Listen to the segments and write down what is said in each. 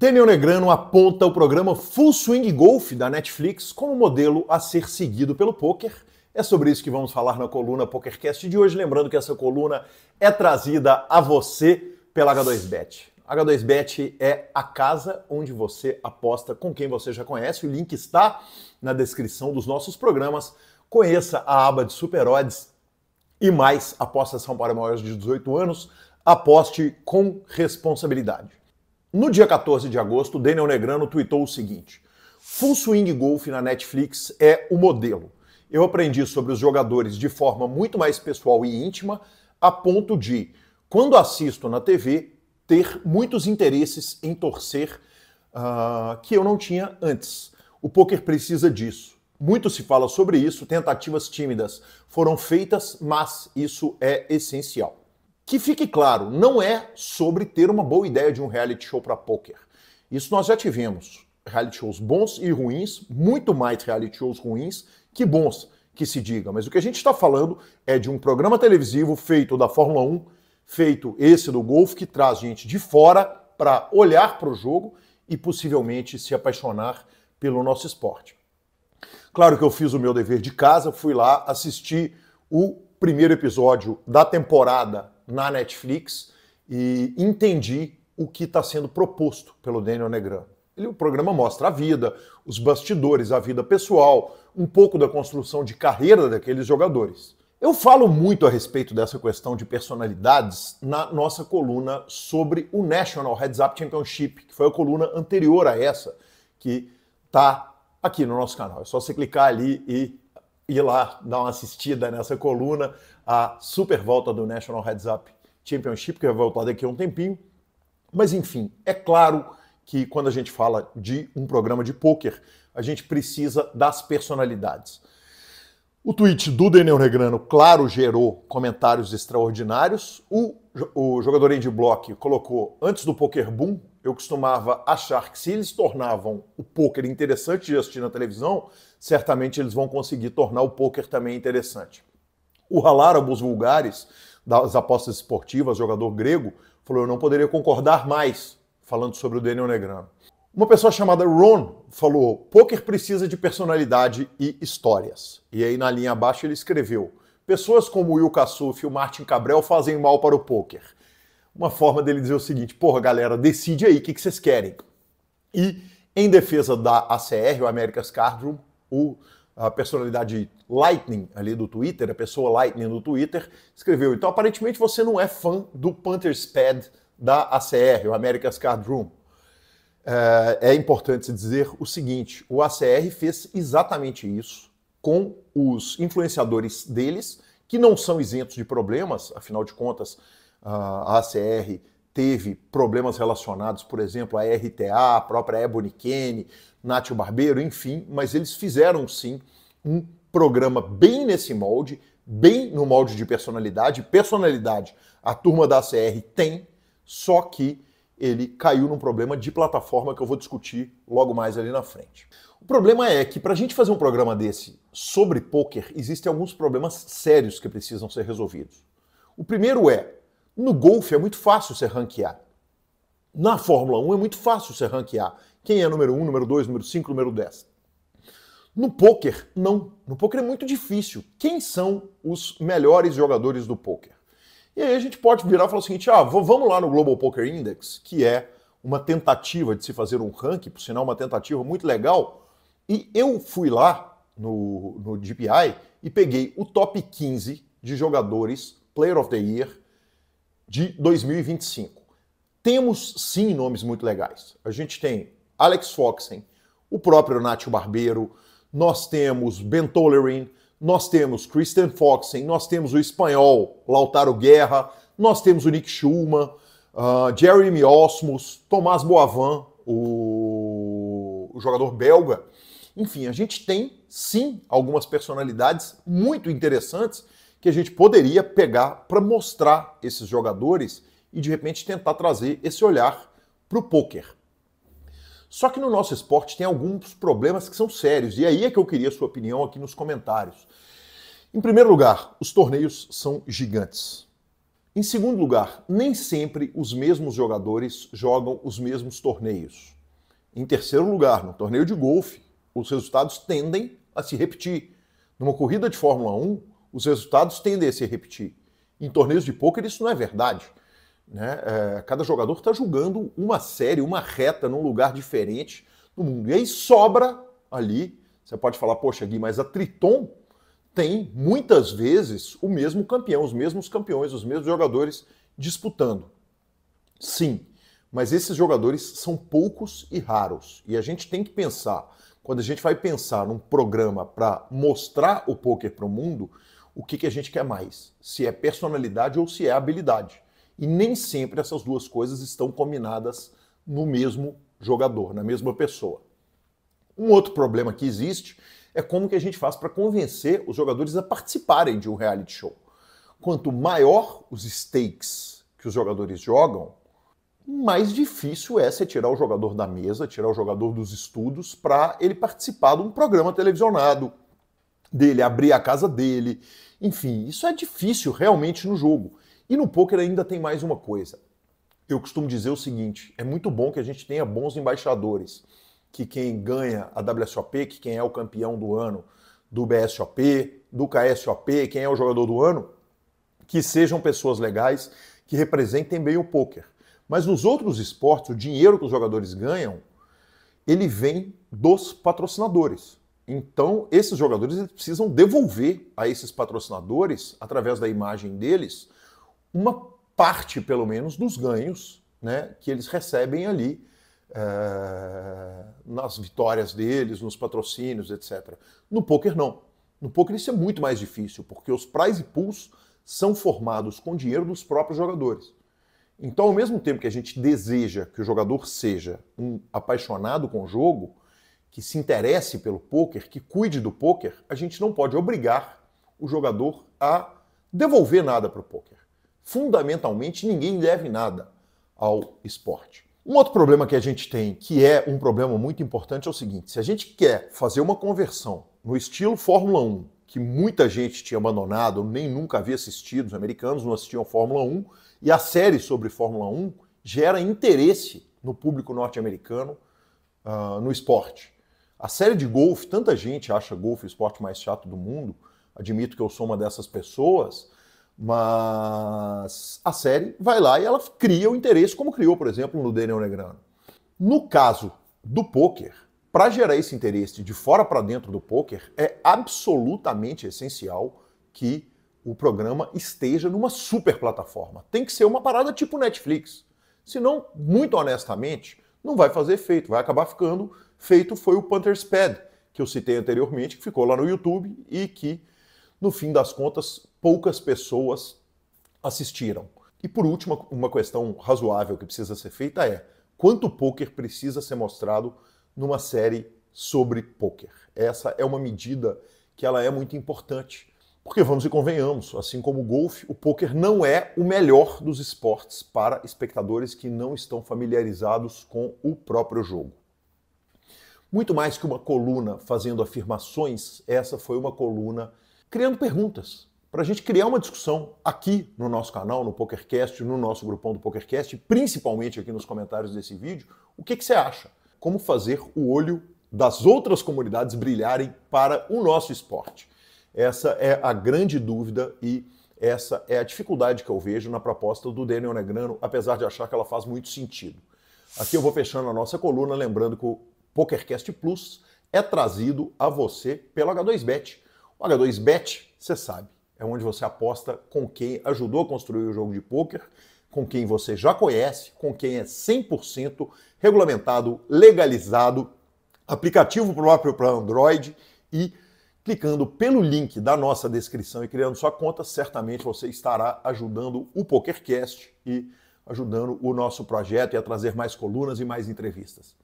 Daniel Negrano aponta o programa Full Swing Golf da Netflix como modelo a ser seguido pelo poker. É sobre isso que vamos falar na coluna PokerCast de hoje. Lembrando que essa coluna é trazida a você pela H2Bet. H2Bet é a casa onde você aposta com quem você já conhece. O link está na descrição dos nossos programas. Conheça a aba de Super Odds e mais. Apostas são para maiores de 18 anos. Aposte com responsabilidade. No dia 14 de agosto, Daniel Negrano tweetou o seguinte: Full Swing Golf na Netflix é o modelo. Eu aprendi sobre os jogadores de forma muito mais pessoal e íntima, a ponto de, quando assisto na TV, ter muitos interesses em torcer que eu não tinha antes. O poker precisa disso. Muito se fala sobre isso, tentativas tímidas foram feitas, mas isso é essencial. Que fique claro, não é sobre ter uma boa ideia de um reality show para poker. Isso nós já tivemos. Reality shows bons e ruins, muito mais reality shows ruins que bons, que se diga. Mas o que a gente está falando é de um programa televisivo feito da Fórmula 1, feito esse do golfe, que traz gente de fora para olhar para o jogo e possivelmente se apaixonar pelo nosso esporte. Claro que eu fiz o meu dever de casa, fui lá assistir o primeiro episódio da temporada na Netflix e entendi o que está sendo proposto pelo Daniel Negrano. O programa mostra a vida, os bastidores, a vida pessoal, um pouco da construção de carreira daqueles jogadores. Eu falo muito a respeito dessa questão de personalidades na nossa coluna sobre o National Heads Up Championship, que foi a coluna anterior a essa, que está aqui no nosso canal. É só você clicar ali e ir lá dar uma assistida nessa coluna, a super volta do National Heads Up Championship, que vai voltar daqui a um tempinho. Mas enfim, é claro que quando a gente fala de um programa de pôquer, a gente precisa das personalidades. O tweet do Daniel Negrano, claro, gerou comentários extraordinários. O jogador Andy Block colocou: antes do Poker Boom, eu costumava achar que se eles tornavam o pôquer interessante de assistir na televisão, certamente eles vão conseguir tornar o pôquer também interessante. O Halárabos Vulgares, das apostas esportivas, jogador grego, falou: eu não poderia concordar mais, falando sobre o Daniel Negrano. Uma pessoa chamada Ron falou: pôquer precisa de personalidade e histórias. E aí na linha abaixo ele escreveu: pessoas como o Will Kassuf e o Martin Cabrel fazem mal para o pôquer. Uma forma dele dizer o seguinte: porra, galera, decide aí o que vocês querem. E em defesa da ACR, o America's Card Room, a personalidade Lightning ali do Twitter, a pessoa Lightning do Twitter, escreveu: então aparentemente você não é fã do Punter's Pad da ACR, o America's Card Room. É importante se dizer o seguinte: o ACR fez exatamente isso com os influenciadores deles, que não são isentos de problemas, afinal de contas, a ACR teve problemas relacionados, por exemplo, à RTA, a própria Ebony Kenny, Nath Barbeiro, enfim, mas eles fizeram sim um programa bem nesse molde, bem no molde de personalidade. Personalidade a turma da ACR tem, só que ele caiu num problema de plataforma que eu vou discutir logo mais ali na frente. O problema é que para a gente fazer um programa desse sobre pôquer, existem alguns problemas sérios que precisam ser resolvidos. O primeiro é: no golfe é muito fácil você ranquear. Na Fórmula 1 é muito fácil você ranquear quem é número 1, número 2, número 5, número 10. No pôquer, não. No pôquer é muito difícil. Quem são os melhores jogadores do pôquer? E aí a gente pode virar e falar o seguinte: vamos lá no Global Poker Index, que é uma tentativa de se fazer um ranking, por sinal uma tentativa muito legal, e eu fui lá no GPI e peguei o top 15 de jogadores Player of the Year de 2025. Temos sim nomes muito legais. A gente tem Alex Foxen, o próprio Nath Barbeiro, nós temos Ben Tollerin, nós temos Christian Foxen, nós temos o espanhol Lautaro Guerra, nós temos o Nick Schulman, Jeremy Osmus, Tomás Boivin, o jogador belga. Enfim, a gente tem sim algumas personalidades muito interessantes que a gente poderia pegar para mostrar esses jogadores e de repente tentar trazer esse olhar para o pôquer. Só que no nosso esporte tem alguns problemas que são sérios, e aí é que eu queria a sua opinião aqui nos comentários. Em primeiro lugar, os torneios são gigantes. Em segundo lugar, nem sempre os mesmos jogadores jogam os mesmos torneios. Em terceiro lugar, no torneio de golfe, os resultados tendem a se repetir. Numa corrida de Fórmula 1, os resultados tendem a se repetir. Em torneios de pôquer isso não é verdade. Né? Cada jogador está jogando uma série, uma reta num lugar diferente no mundo. E aí sobra ali, você pode falar, poxa Gui, mas a Triton tem muitas vezes o mesmo campeão, os mesmos campeões, os mesmos jogadores disputando. Sim, mas esses jogadores são poucos e raros. E a gente tem que pensar, quando a gente vai pensar num programa para mostrar o pôquer para o mundo, o que a gente quer mais? Se é personalidade ou se é habilidade. E nem sempre essas duas coisas estão combinadas no mesmo jogador, na mesma pessoa. Um outro problema que existe é como que a gente faz para convencer os jogadores a participarem de um reality show. Quanto maior os stakes que os jogadores jogam, mais difícil é você tirar o jogador da mesa, tirar o jogador dos estudos para ele participar de um programa televisionado, dele abrir a casa dele. Enfim, isso é difícil realmente no jogo. E no pôquer ainda tem mais uma coisa. Eu costumo dizer o seguinte, é muito bom que a gente tenha bons embaixadores, que quem ganha a WSOP, que quem é o campeão do ano do BSOP, do KSOP, quem é o jogador do ano, que sejam pessoas legais, que representem bem o pôquer. Mas nos outros esportes, o dinheiro que os jogadores ganham, ele vem dos patrocinadores. Então, esses jogadores eles precisam devolver a esses patrocinadores, através da imagem deles, uma parte, pelo menos, dos ganhos, né, que eles recebem ali nas vitórias deles, nos patrocínios, etc. No pôquer, não. No pôquer isso é muito mais difícil, porque os prize pools são formados com dinheiro dos próprios jogadores. Então, ao mesmo tempo que a gente deseja que o jogador seja um apaixonado com o jogo, que se interesse pelo pôquer, que cuide do pôquer, a gente não pode obrigar o jogador a devolver nada para o pôquer. Fundamentalmente, ninguém deve nada ao esporte. Um outro problema que a gente tem, que é um problema muito importante, é o seguinte: se a gente quer fazer uma conversão no estilo Fórmula 1, que muita gente tinha abandonado, nem nunca havia assistido, os americanos não assistiam Fórmula 1, e a série sobre Fórmula 1 gera interesse no público norte-americano no esporte. A série de golfe, tanta gente acha golfe o esporte mais chato do mundo, admito que eu sou uma dessas pessoas, mas a série vai lá e ela cria o interesse, como criou, por exemplo, no Daniel Negreanu. No caso do pôquer, para gerar esse interesse de fora para dentro do pôquer, é absolutamente essencial que o programa esteja numa super plataforma. Tem que ser uma parada tipo Netflix. Senão, muito honestamente, não vai fazer efeito. Vai acabar ficando feito foi o Punter's Pad, que eu citei anteriormente, que ficou lá no YouTube e que, no fim das contas, poucas pessoas assistiram. E por último, uma questão razoável que precisa ser feita é: quanto pôquer precisa ser mostrado numa série sobre pôquer? Essa é uma medida que ela é muito importante. Porque, vamos e convenhamos, assim como o golfe, o pôquer não é o melhor dos esportes para espectadores que não estão familiarizados com o próprio jogo. Muito mais que uma coluna fazendo afirmações, essa foi uma coluna criando perguntas, para a gente criar uma discussão aqui no nosso canal, no PokerCast, no nosso grupão do PokerCast, principalmente aqui nos comentários desse vídeo. O que você acha? Como fazer o olho das outras comunidades brilharem para o nosso esporte? Essa é a grande dúvida e essa é a dificuldade que eu vejo na proposta do Daniel Negreanu, apesar de achar que ela faz muito sentido. Aqui eu vou fechando a nossa coluna, lembrando que o PokerCast Plus é trazido a você pelo H2Bet. O H2Bet, você sabe, é onde você aposta com quem ajudou a construir o jogo de pôquer, com quem você já conhece, com quem é 100% regulamentado, legalizado, aplicativo próprio para Android e clicando pelo link da nossa descrição e criando sua conta, certamente você estará ajudando o PokerCast e ajudando o nosso projeto e a trazer mais colunas e mais entrevistas.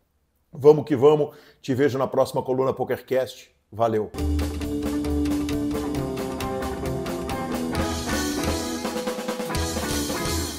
Vamos que vamos, te vejo na próxima coluna PokerCast. Valeu!